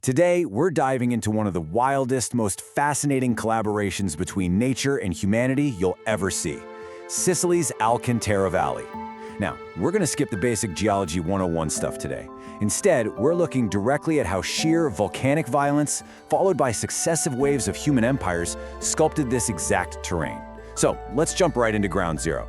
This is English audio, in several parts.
Today, we're diving into one of the wildest, most fascinating collaborations between nature and humanity you'll ever see, Sicily's Alcantara Valley. Now, we're going to skip the basic Geology 101 stuff today. Instead, we're looking directly at how sheer volcanic violence, followed by successive waves of human empires, sculpted this exact terrain. So, let's jump right into ground zero.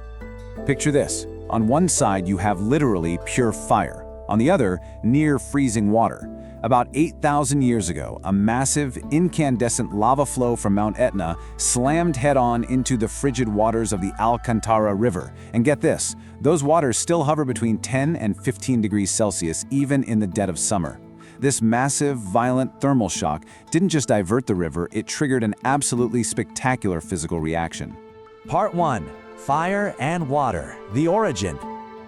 Picture this. On one side, you have literally pure fire. On the other, near freezing water. About 8,000 years ago, a massive, incandescent lava flow from Mount Etna slammed head-on into the frigid waters of the Alcantara River. And get this, those waters still hover between 10 and 15 degrees Celsius even in the dead of summer. This massive, violent thermal shock didn't just divert the river, it triggered an absolutely spectacular physical reaction. Part 1. Fire and Water, the Origin.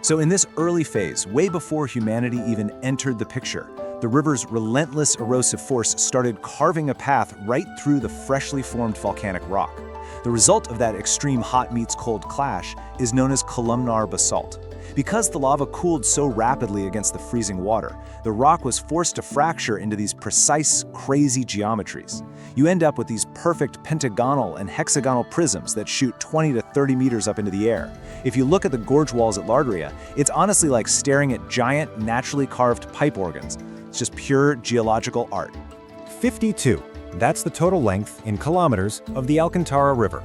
So in this early phase, way before humanity even entered the picture, the river's relentless erosive force started carving a path right through the freshly formed volcanic rock. The result of that extreme hot meets cold clash is known as columnar basalt. Because the lava cooled so rapidly against the freezing water, the rock was forced to fracture into these precise, crazy geometries. You end up with these perfect pentagonal and hexagonal prisms that shoot 20 to 30 meters up into the air. If you look at the gorge walls at Lardria, it's honestly like staring at giant, naturally carved pipe organs. It's just pure geological art. 52. That's the total length, in kilometers, of the Alcantara River.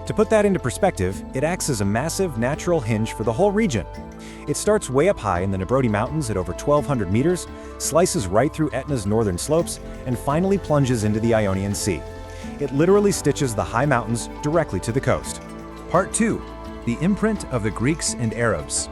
To put that into perspective, it acts as a massive natural hinge for the whole region. It starts way up high in the Nebrodi Mountains at over 1,200 meters, slices right through Etna's northern slopes, and finally plunges into the Ionian Sea. It literally stitches the high mountains directly to the coast. Part 2. The imprint of the Greeks and Arabs.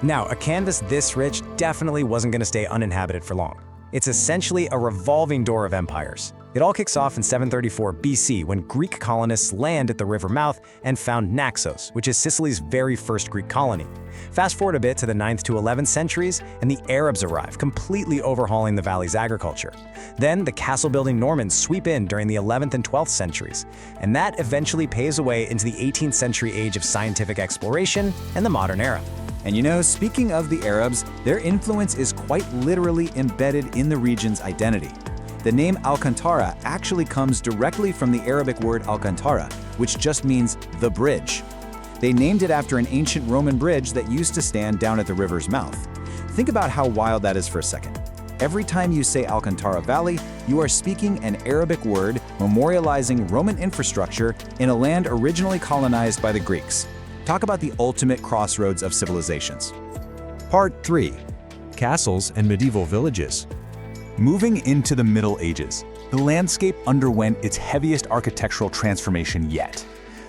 Now, a canvas this rich definitely wasn't going to stay uninhabited for long. It's essentially a revolving door of empires. It all kicks off in 734 BC when Greek colonists land at the river mouth and found Naxos, which is Sicily's very first Greek colony. Fast forward a bit to the 9th to 11th centuries, and the Arabs arrive, completely overhauling the valley's agriculture. Then the castle-building Normans sweep in during the 11th and 12th centuries, and that eventually paves a way into the 18th century age of scientific exploration and the modern era. And you know, speaking of the Arabs, their influence is quite literally embedded in the region's identity. The name Alcantara actually comes directly from the Arabic word Alcantara, which just means the bridge. They named it after an ancient Roman bridge that used to stand down at the river's mouth. Think about how wild that is for a second. Every time you say Alcantara Valley, you are speaking an Arabic word memorializing Roman infrastructure in a land originally colonized by the Greeks. Talk about the ultimate crossroads of civilizations. Part 3. Castles and Medieval Villages. Moving into the Middle Ages, the landscape underwent its heaviest architectural transformation yet.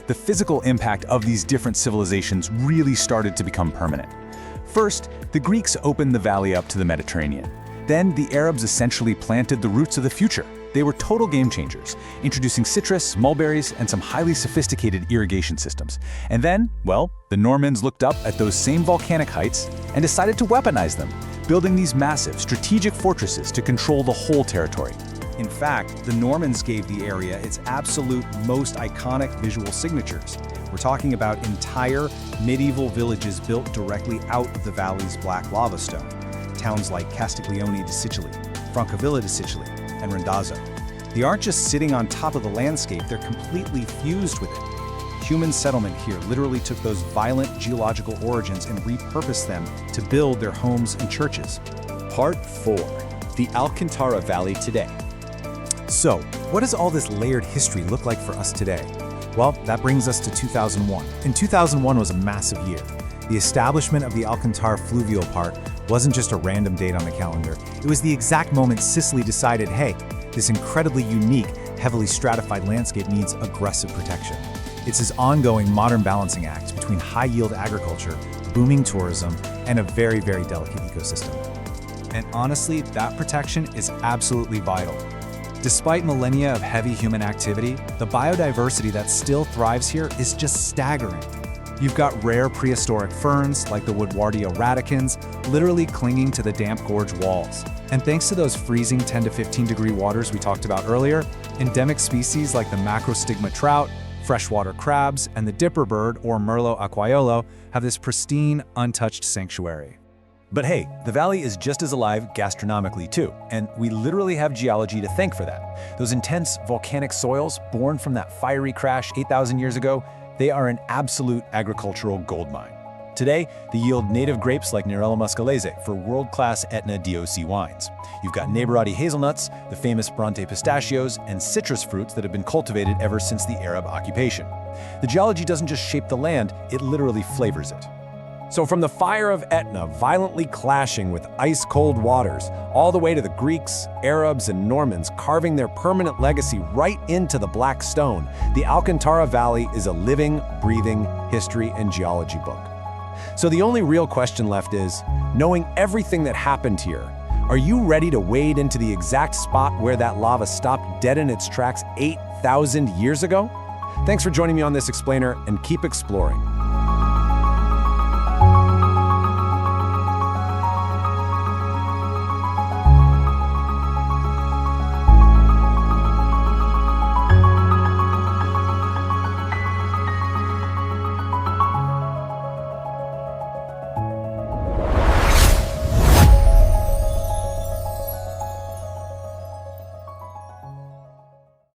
The physical impact of these different civilizations really started to become permanent. First, the Greeks opened the valley up to the Mediterranean. Then, the Arabs essentially planted the roots of the future. They were total game changers, introducing citrus, mulberries, and some highly sophisticated irrigation systems. And then, well, the Normans looked up at those same volcanic heights and decided to weaponize them, building these massive, strategic fortresses to control the whole territory. In fact, the Normans gave the area its absolute most iconic visual signatures. We're talking about entire medieval villages built directly out of the valley's black lava stone. Towns like Castiglione de Sicily, Francavilla de Sicily, and Randazzo. They aren't just sitting on top of the landscape, they're completely fused with it. Human settlement here literally took those violent geological origins and repurposed them to build their homes and churches. Part 4. The Alcantara Valley today. So, what does all this layered history look like for us today? Well, that brings us to 2001. And 2001 was a massive year. The establishment of the Alcantara fluvial part wasn't just a random date on the calendar. It was the exact moment Sicily decided, hey, this incredibly unique, heavily stratified landscape needs aggressive protection. It's this ongoing modern balancing act between high-yield agriculture, booming tourism, and a very, very delicate ecosystem. And honestly, that protection is absolutely vital. Despite millennia of heavy human activity, the biodiversity that still thrives here is just staggering. You've got rare prehistoric ferns, like the Woodwardia radicans, literally clinging to the damp gorge walls. And thanks to those freezing 10 to 15 degree waters we talked about earlier, endemic species like the macrostigma trout, freshwater crabs, and the dipper bird, or Merlo aquaiolo, have this pristine, untouched sanctuary. But hey, the valley is just as alive gastronomically too, and we literally have geology to thank for that. Those intense volcanic soils born from that fiery crash 8,000 years ago, they are an absolute agricultural goldmine. Today, they yield native grapes like Nerello muscalese for world-class Etna DOC wines. You've got Neighborati hazelnuts, the famous Bronte pistachios, and citrus fruits that have been cultivated ever since the Arab occupation. The geology doesn't just shape the land, it literally flavors it. So from the fire of Etna violently clashing with ice-cold waters, all the way to the Greeks, Arabs, and Normans carving their permanent legacy right into the black stone, the Alcantara Valley is a living, breathing history and geology book. So the only real question left is, knowing everything that happened here, are you ready to wade into the exact spot where that lava stopped dead in its tracks 8,000 years ago? Thanks for joining me on this explainer, and keep exploring.